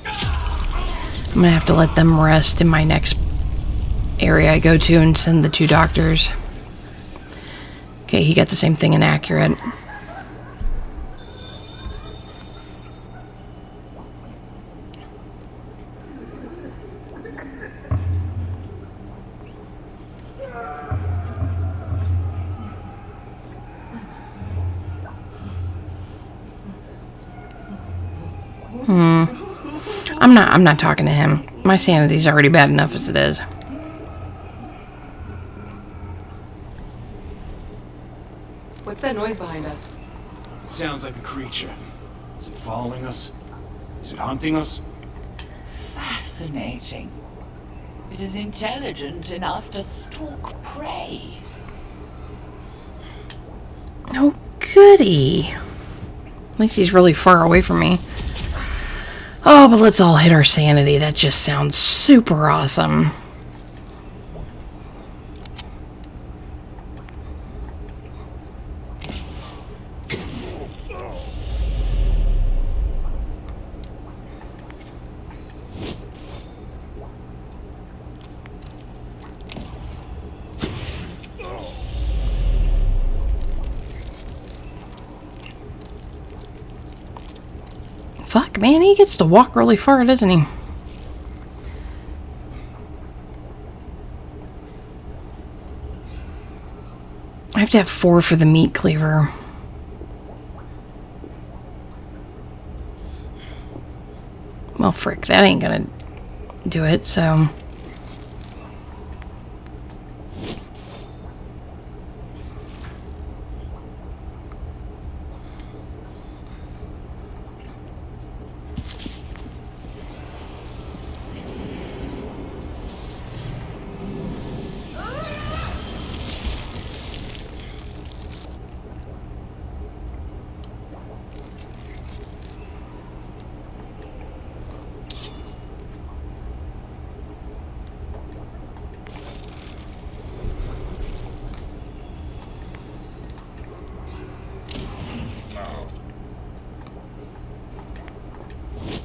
I'm gonna have to let them rest in my next area I go to and send the 2 doctors. Okay, he got the same thing, inaccurate. I'm not talking to him. My sanity's already bad enough as it is. What's that noise behind us? It sounds like the creature. Is it following us? Is it hunting us? Fascinating. It is intelligent enough to stalk prey. Oh, goody. At least he's really far away from me. Oh, but let's all hit our sanity. That just sounds super awesome. Fuck, man, he gets to walk really far, doesn't he? I have to have 4 for the meat cleaver. Well, frick, that ain't gonna... do it, so...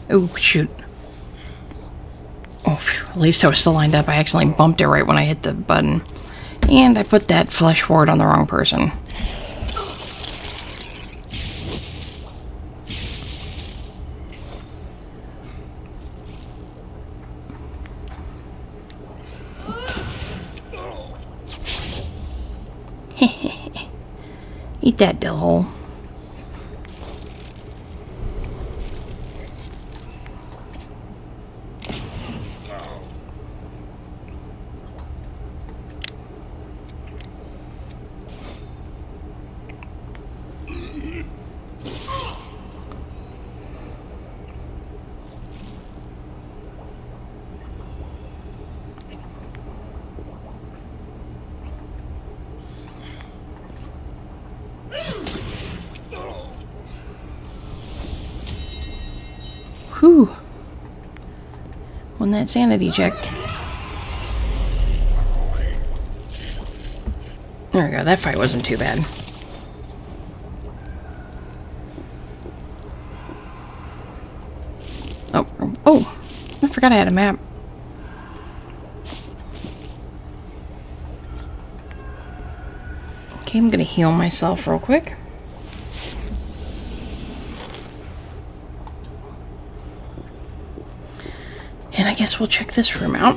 Oh, shoot. Oh, phew. At least I was still lined up. I accidentally bumped it right when I hit the button. And I put that flesh forward on the wrong person. Eat that dill hole. Whew. Won that sanity check. There we go. That fight wasn't too bad. Oh, I forgot I had a map. Okay, I'm gonna heal myself real quick. And I guess we'll check this room out.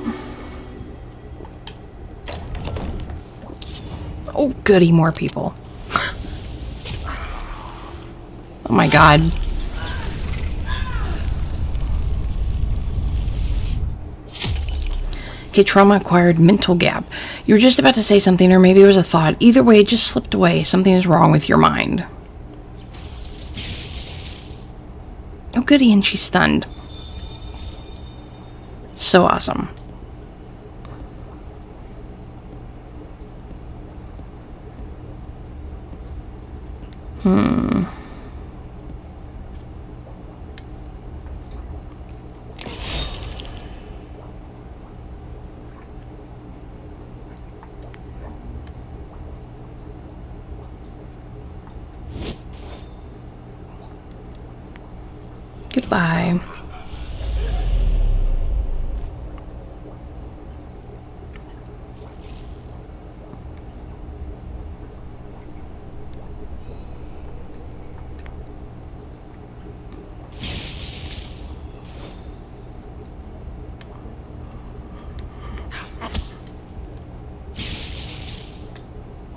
Oh, goody, more people. Oh my god. Okay, trauma acquired mental gap. You were just about to say something, or maybe it was a thought. Either way, it just slipped away. Something is wrong with your mind. Oh, goody, and she's stunned. So awesome. Goodbye.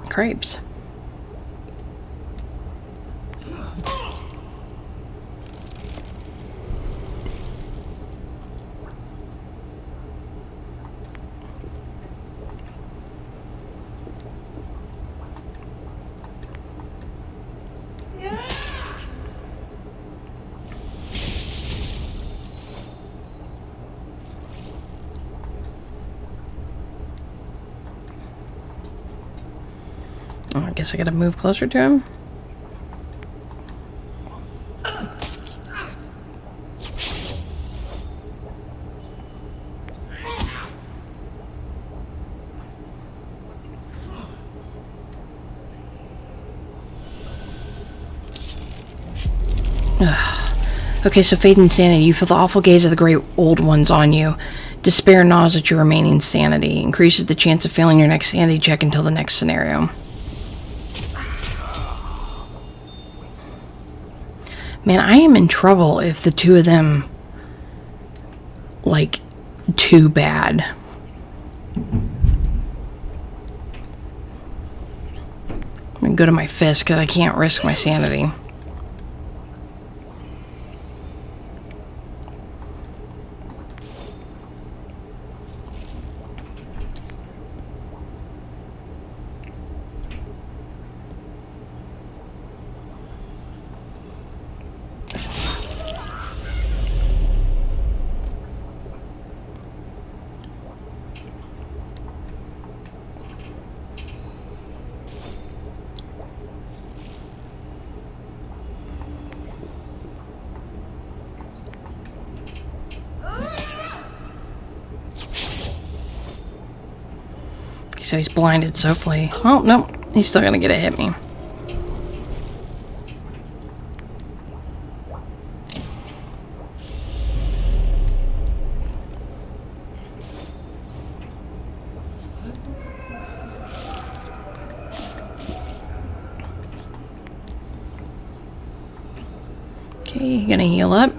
Crepes. Oh, I guess I gotta move closer to him. Okay, so faith and sanity. You feel the awful gaze of the great old ones on you. Despair gnaws at your remaining sanity. Increases the chance of failing your next sanity check until the next scenario. Man, I am in trouble if the two of them, like, too bad. I'm gonna go to my fist because I can't risk my sanity. So he's blinded, so hopefully... Oh, no. He's still gonna get it hit me. Okay, gonna heal up.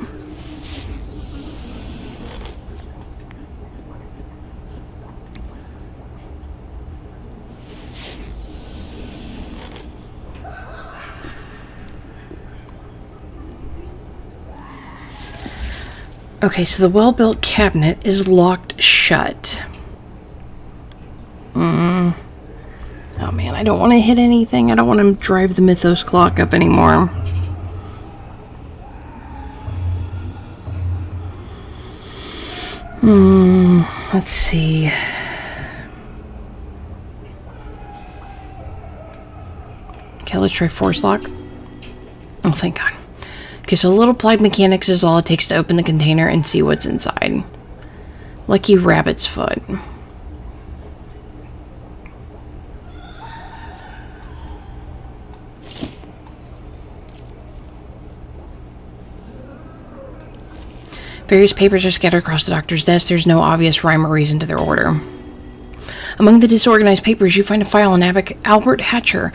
Okay, so the well-built cabinet is locked shut. Oh man, I don't want to hit anything. I don't want to drive the mythos clock up anymore. Let's see. Okay, let's try force lock. Oh, thank God. Okay, so a little applied mechanics is all it takes to open the container and see what's inside. Lucky rabbit's foot. Various papers are scattered across the doctor's desk. There's no obvious rhyme or reason to their order. Among the disorganized papers, you find a file on Albert Hatcher.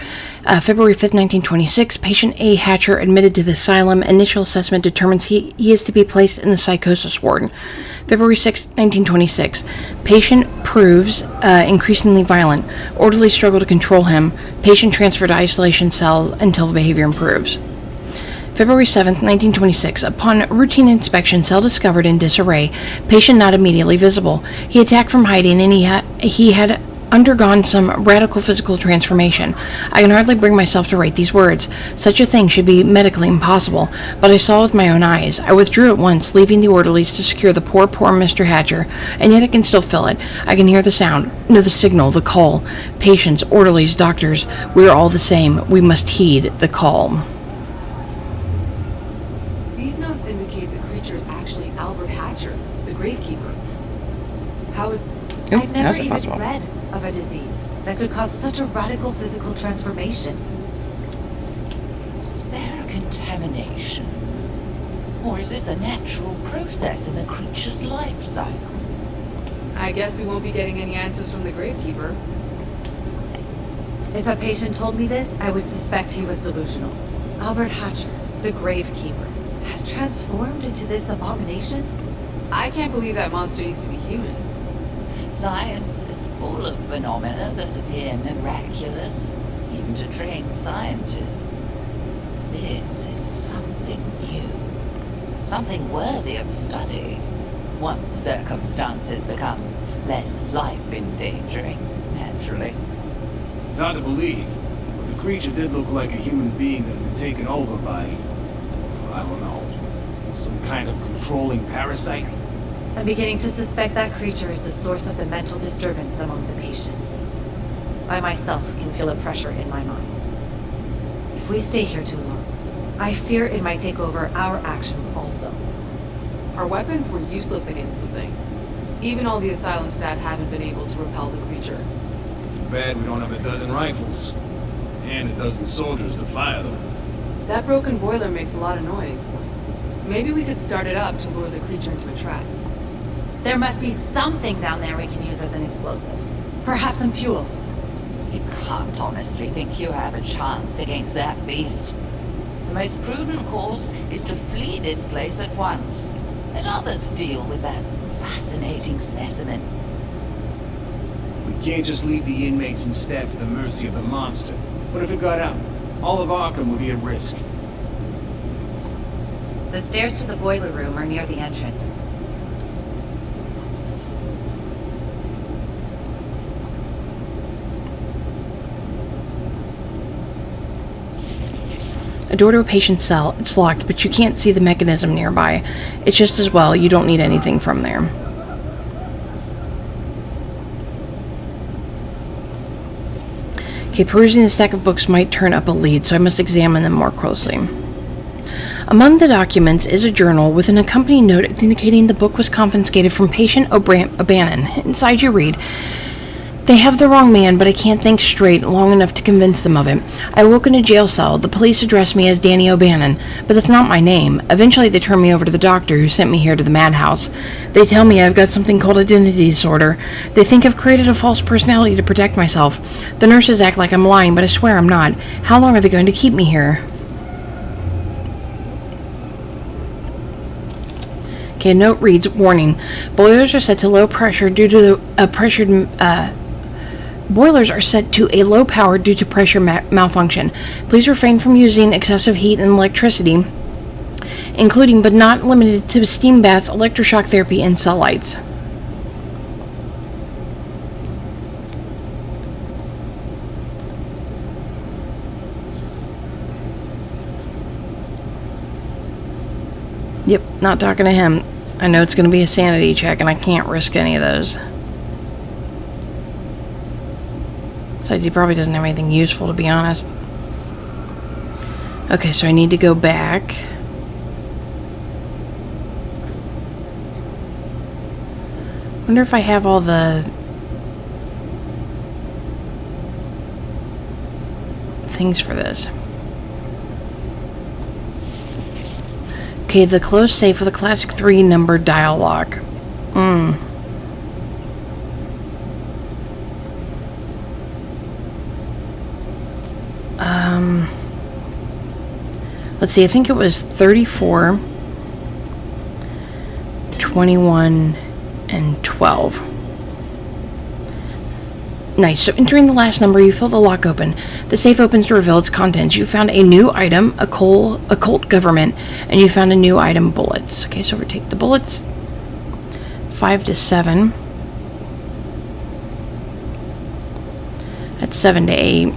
February 5th, 1926. Patient A. Hatcher admitted to the asylum. Initial assessment determines he is to be placed in the psychosis ward. February 6th, 1926. Patient proves increasingly violent. Orderlies struggle to control him. Patient transferred to isolation cells until behavior improves. February 7th, 1926. Upon routine inspection, cell discovered in disarray. Patient not immediately visible. He attacked from hiding and he had undergone some radical physical transformation. I can hardly bring myself to write these words. Such a thing should be medically impossible, but I saw with my own eyes. I withdrew at once, leaving the orderlies to secure the poor Mr. Hatcher, and yet I can still feel it. I can hear the sound, know the signal, the call. Patients, orderlies, doctors, we are all the same. We must heed the call. These notes indicate the creature is actually Albert Hatcher, the gravekeeper. How is... I've never even read of a disease that could cause such a radical physical transformation. Is there a contamination? Or is this a natural process in the creature's life cycle? I guess we won't be getting any answers from the gravekeeper. If a patient told me this, I would suspect he was delusional. Albert Hatcher, the gravekeeper, has transformed into this abomination? I can't believe that monster used to be human. Science is full of phenomena that appear miraculous, even to trained scientists. This is something new, something worthy of study, once circumstances become less life-endangering, naturally. It's hard to believe, but the creature did look like a human being that had been taken over by, I don't know, some kind of controlling parasite. I'm beginning to suspect that creature is the source of the mental disturbance among the patients. I myself can feel a pressure in my mind. If we stay here too long, I fear it might take over our actions also. Our weapons were useless against the thing. Even all the asylum staff haven't been able to repel the creature. Too bad we don't have a dozen rifles. And a dozen soldiers to fire them. That broken boiler makes a lot of noise. Maybe we could start it up to lure the creature into a trap. There must be something down there we can use as an explosive. Perhaps some fuel. You can't honestly think you have a chance against that beast. The most prudent course is to flee this place at once. Let others deal with that fascinating specimen. We can't just leave the inmates and staff at the mercy of the monster. What if it got out? All of Arkham would be at risk. The stairs to the boiler room are near the entrance. A door to a patient's cell. It's locked, but you can't see the mechanism nearby. It's just as well you don't need anything from there. Okay, perusing the stack of books might turn up a lead, so I must examine them more closely. Among the documents is a journal with an accompanying note indicating the book was confiscated from patient O'Bannon. Inside you read, They have the wrong man, but I can't think straight long enough to convince them of it. I woke in a jail cell. The police address me as Danny O'Bannon, but that's not my name. Eventually, they turn me over to the doctor who sent me here to the madhouse. They tell me I've got something called identity disorder. They think I've created a false personality to protect myself. The nurses act like I'm lying, but I swear I'm not. How long are they going to keep me here? Okay, a note reads, warning, boilers are set to low pressure due to boilers are set to a low power due to pressure malfunction. Please refrain from using excessive heat and electricity, including but not limited to steam baths, electroshock therapy, and cell lights. Yep, not talking to him. I know it's going to be a sanity check, and I can't risk any of those. Besides, he probably doesn't have anything useful, to be honest. Okay, so I need to go back. Wonder if I have all the things for this. Okay, the closed safe with a classic 3-number dial lock. Let's see, I think it was 34, 21, and 12. Nice. So entering the last number, you feel the lock open. The safe opens to reveal its contents. You found a new item, occult government, and you found a new item, bullets. Okay, so we take the bullets. 5 to 7. That's 7 to 8.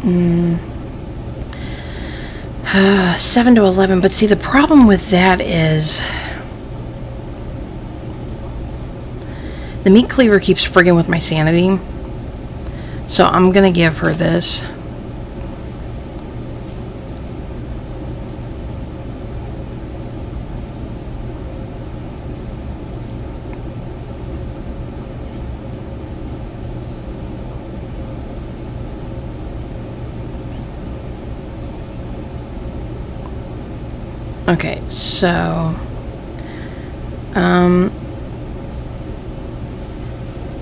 Hmm. 7 to 11. But see, the problem with that is the meat cleaver keeps frigging with my sanity. So I'm gonna give her this. Okay, so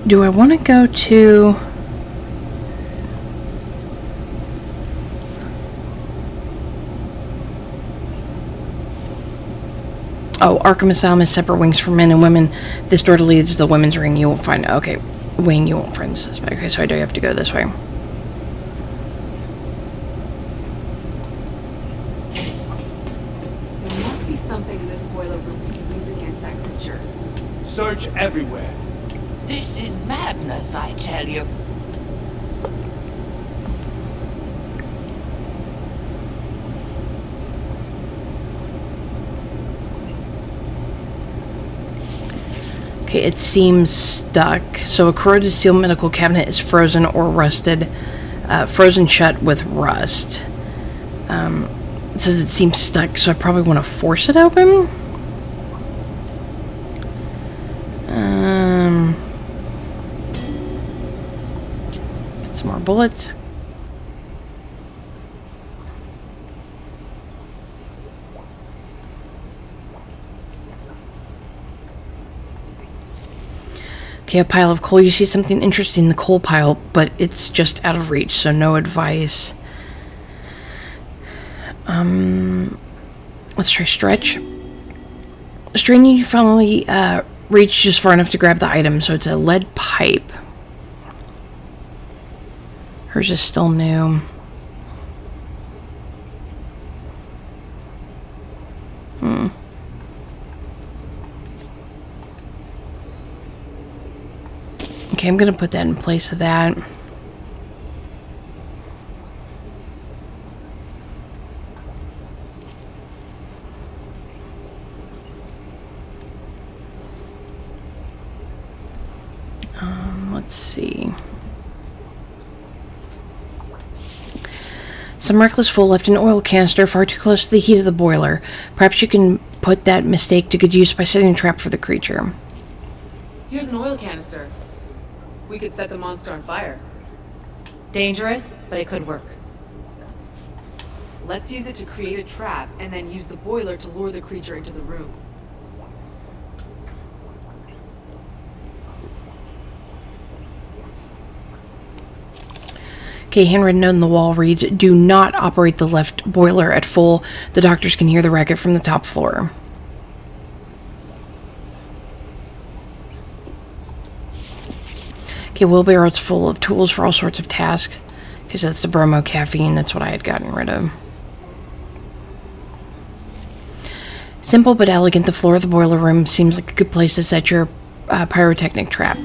do I want to go to Arkham Asylum has separate wings for men and women. This door leads to the women's ring. You won't find wing. You won't find the suspect. Okay, so I do have to go this way. There must be something in this boiler room we can use against that creature. Search everywhere. This is madness, I tell you. Okay, it seems stuck. So a corroded steel medical cabinet is frozen or rusted. Frozen shut with rust. It says it seems stuck, so I probably want to force it open. Get some more bullets. Okay, a pile of coal. You see something interesting in the coal pile, but it's just out of reach, so no advice. Let's try stretch. Straining, you finally reach just far enough to grab the item, so it's a lead pipe. Hers is still new. Okay, I'm gonna put that in place of that. Let's see. Some reckless fool left an oil canister far too close to the heat of the boiler. Perhaps you can put that mistake to good use by setting a trap for the creature. Here's an oil canister. We could set the monster on fire. Dangerous, but it could work. Let's use it to create a trap, and then use the boiler to lure the creature into the room. Okay, handwritten note on the wall reads, "Do not operate the left boiler at full. The doctors can hear the racket from the top floor." Okay, wheelbarrow's full of tools for all sorts of tasks. Because that's the bromo caffeine, that's what I had gotten rid of. Simple but elegant, the floor of the boiler room seems like a good place to set your pyrotechnic trap.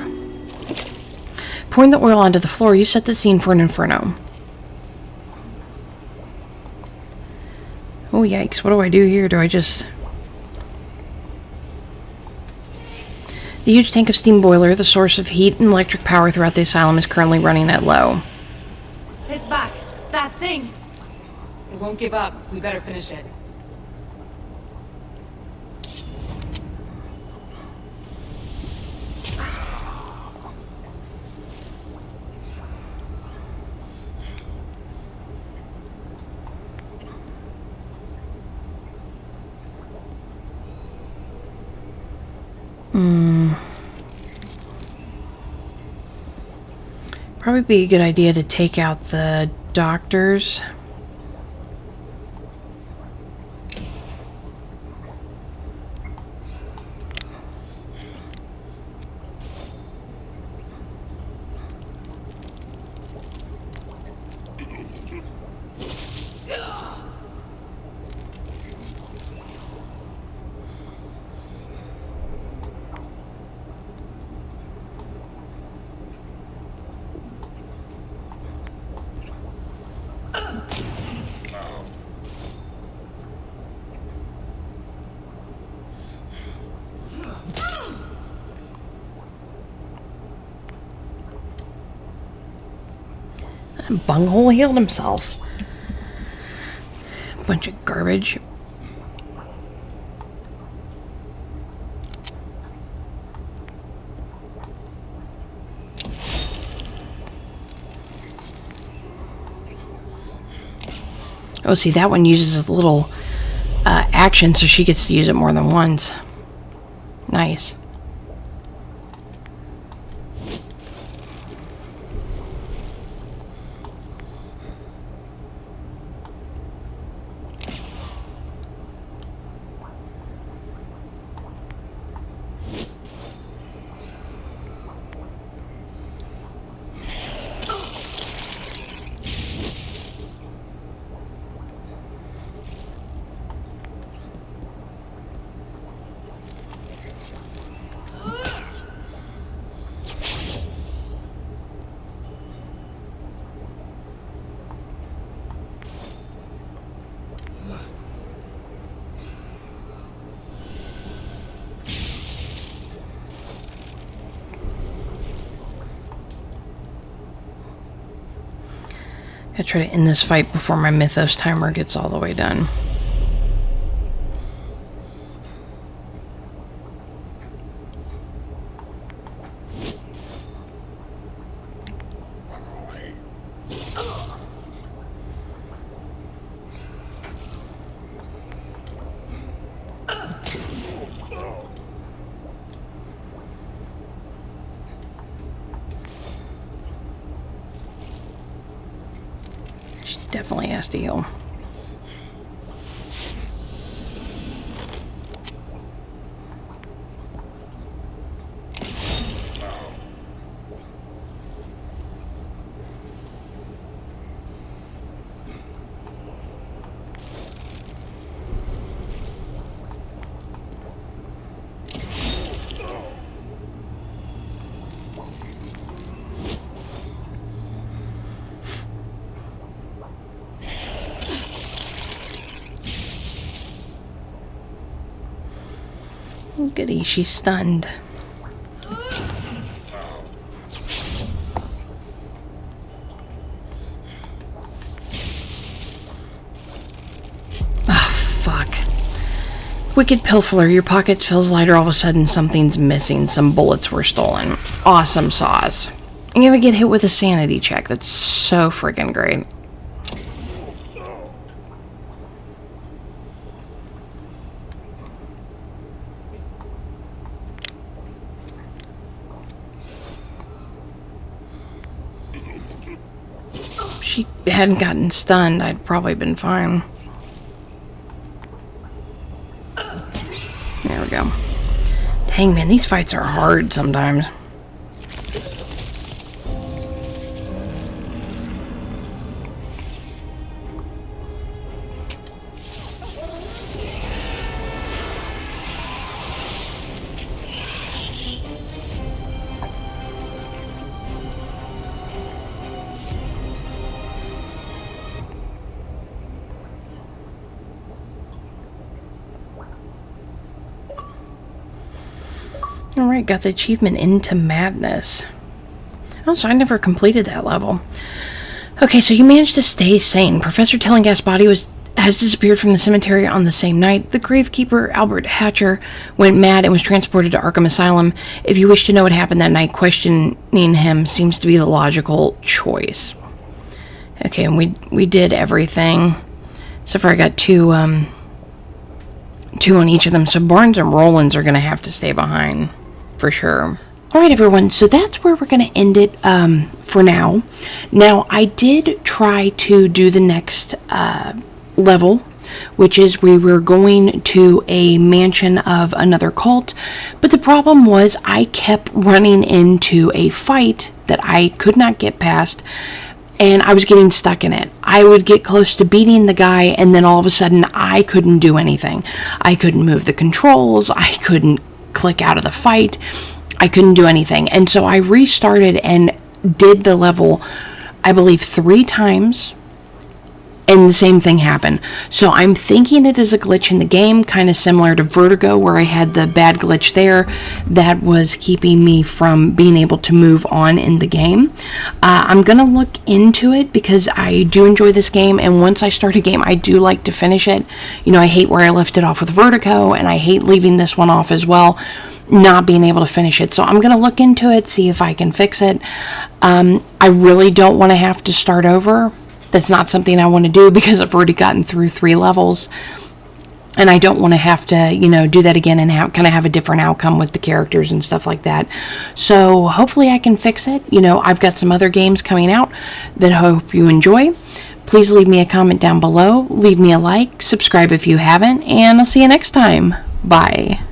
Pouring the oil onto the floor, you set the scene for an inferno. Oh yikes, what do I do here? Do I just... The huge tank of steam boiler, the source of heat and electric power throughout the asylum, is currently running at low. It's back. That thing. It won't give up. We better finish it. Probably be a good idea to take out the doctors. Bunghole healed himself. Bunch of garbage. Oh, see, that one uses a little action, so she gets to use it more than once. Nice. I try to end this fight before my mythos timer gets all the way done. Definitely has to heal. Goody, she's stunned. fuck. Wicked Pilferer, your pockets feels lighter. All of a sudden, something's missing. Some bullets were stolen. Awesome sauce. I'm gonna get hit with a sanity check. That's so freaking great. If she hadn't gotten stunned, I'd probably been fine. There we go. Dang, man, these fights are hard sometimes. Alright, got the achievement Into Madness. Oh, so I never completed that level. Okay, so you managed to stay sane. Professor Tillinghast's body has disappeared from the cemetery on the same night. The gravekeeper, Albert Hatcher, went mad and was transported to Arkham Asylum. If you wish to know what happened that night, questioning him seems to be the logical choice. Okay, and we did everything. So far I got two on each of them. So Barnes and Rollins are going to have to stay behind. For sure. Alright everyone, so that's where we're going to end it for now. Now, I did try to do the next level, which is we were going to a mansion of another cult, but the problem was I kept running into a fight that I could not get past, and I was getting stuck in it. I would get close to beating the guy, and then all of a sudden I couldn't do anything. I couldn't move the controls, I couldn't click out of the fight, I couldn't do anything. And so I restarted and did the level, I believe 3 times, and the same thing happened. So I'm thinking it is a glitch in the game, kind of similar to Vertigo, where I had the bad glitch there that was keeping me from being able to move on in the game. I'm going to look into it because I do enjoy this game, and once I start a game, I do like to finish it. You know, I hate where I left it off with Vertigo, and I hate leaving this one off as well, not being able to finish it. So I'm going to look into it, see if I can fix it. I really don't want to have to start over. That's not something I want to do because I've already gotten through 3 levels, and I don't want to have to, you know, do that again and kind of have a different outcome with the characters and stuff like that. So hopefully I can fix it. You know, I've got some other games coming out that I hope you enjoy. Please leave me a comment down below, leave me a like, subscribe if you haven't, and I'll see you next time. Bye.